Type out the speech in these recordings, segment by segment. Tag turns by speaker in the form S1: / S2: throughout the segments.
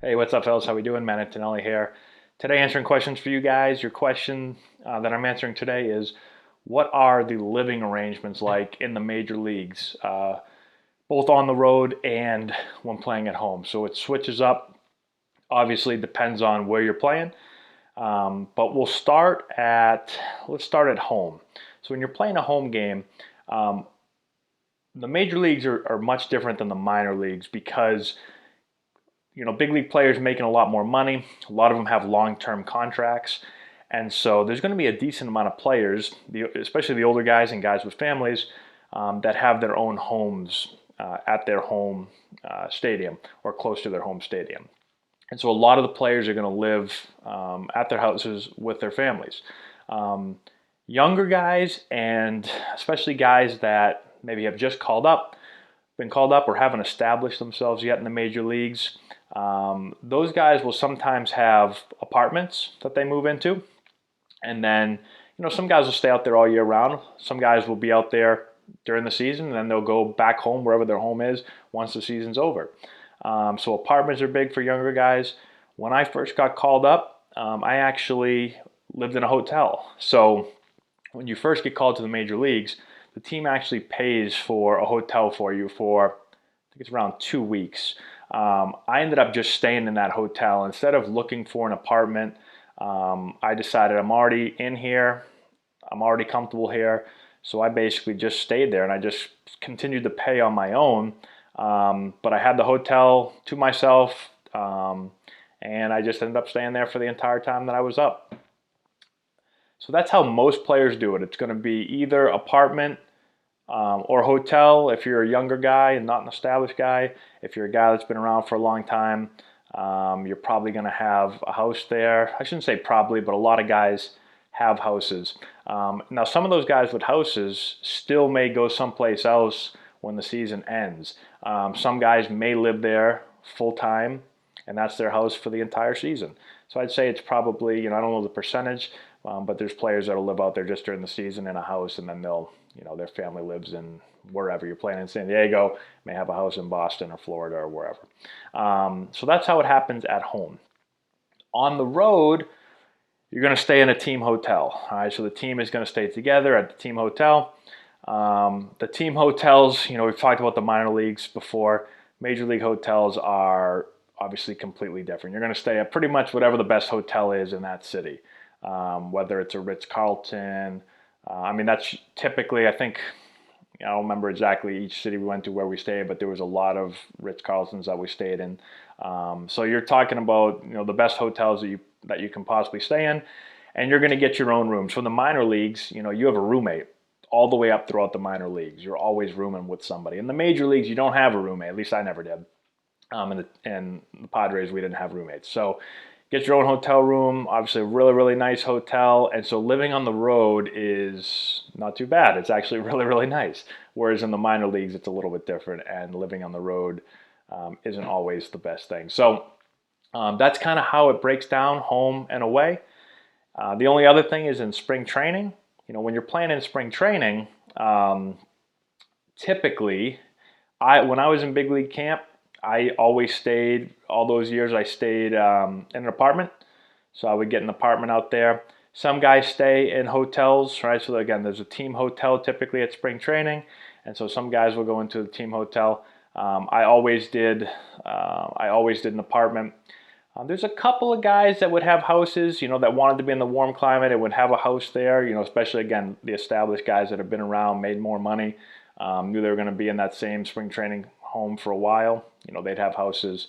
S1: Hey, what's up, fellas? How we doing? Matt Antonelli here. Today, answering questions for you guys. Your question that I'm answering today is, what are the living arrangements like in the major leagues, both on the road and when playing at home? So it switches up. Obviously, depends on where you're playing. But let's start at home. So when you're playing a home game, um, the major leagues are much different than the minor leagues because big league players making a lot more money. A lot of them have long-term contracts. And so there's going to be a decent amount of players, especially the older guys and guys with families, that have their own homes at their home stadium or close to their home stadium. And so a lot of the players are going to live at their houses with their families. Younger guys, and especially guys that maybe have just been called up or haven't established themselves yet in the major leagues, those guys will sometimes have apartments that they move into. And then, some guys will stay out there all year round. Some guys will be out there during the season, and then they'll go back home wherever their home is once the season's over. So apartments are big for younger guys. When I first got called up, I actually lived in a hotel. So when you first get called to the major leagues, the team actually pays for a hotel for you for, I think it's around 2 weeks. I ended up just staying in that hotel. Instead of looking for an apartment, I decided I'm already in here. I'm already comfortable here. So I basically just stayed there and I just continued to pay on my own. But I had the hotel to myself, and I just ended up staying there for the entire time that I was up. So that's how most players do it. It's going to be either apartment or hotel if you're a younger guy and not an established guy. If you're a guy that's been around for a long time, you're probably going to have a house there. I shouldn't say probably, but a lot of guys have houses. Now, some of those guys with houses still may go someplace else when the season ends. Some guys may live there full time, and that's their house for the entire season. So I'd say it's probably, I don't know the percentage, but there's players that'll live out there just during the season in a house, and then their family lives in wherever you're playing in San Diego, may have a house in Boston or Florida or wherever. So that's how it happens at home. On the road, you're going to stay in a team hotel. All right, so the team is going to stay together at the team hotel. The team hotels, we've talked about the minor leagues before. Major league hotels are obviously completely different. You're going to stay at pretty much whatever the best hotel is in that city, whether it's a Ritz-Carlton. That's typically, I think, I don't remember exactly each city we went to where we stayed, but there was a lot of Ritz-Carltons that we stayed in. So you're talking about, the best hotels that you can possibly stay in, and you're going to get your own rooms. For the minor leagues, you have a roommate all the way up throughout the minor leagues. You're always rooming with somebody. In the major leagues, you don't have a roommate. At least I never did. And the Padres, we didn't have roommates. So get your own hotel room, obviously a really, really nice hotel. And so living on the road is not too bad. It's actually really, really nice. Whereas in the minor leagues, it's a little bit different. And living on the road isn't always the best thing. So that's kind of how it breaks down, home and away. The only other thing is in spring training. When you're playing in spring training, typically, when I was in big league camp, I always stayed, all those years I stayed in an apartment. So I would get an apartment out there. Some guys stay in hotels, right? So again, there's a team hotel typically at spring training. And so some guys will go into the team hotel. I always did an apartment. There's a couple of guys that would have houses, that wanted to be in the warm climate and would have a house there, especially, again, the established guys that have been around, made more money, knew they were going to be in that same spring training home for a while. They'd have houses.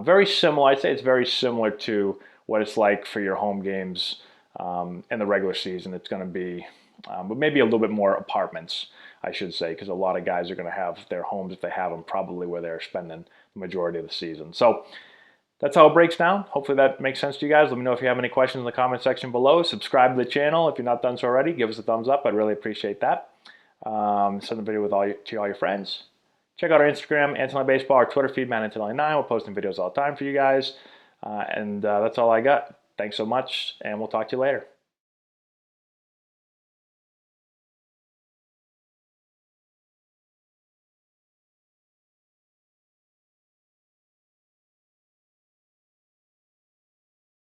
S1: Very similar, I'd say it's very similar to what it's like for your home games in the regular season. It's going to be, but maybe a little bit more apartments, I should say, because a lot of guys are going to have their homes, if they have them, probably where they're spending the majority of the season. So that's how it breaks down. Hopefully that makes sense to you guys. Let me know if you have any questions in the comment section below. Subscribe to the channel if you're not done so already. Give us a thumbs up. I'd really appreciate that. Send the video to all your friends. Check out our Instagram, Antonelli Baseball, our Twitter feed, Antonelli9. We're posting videos all the time for you guys. And that's all I got. Thanks so much, and we'll talk to you later.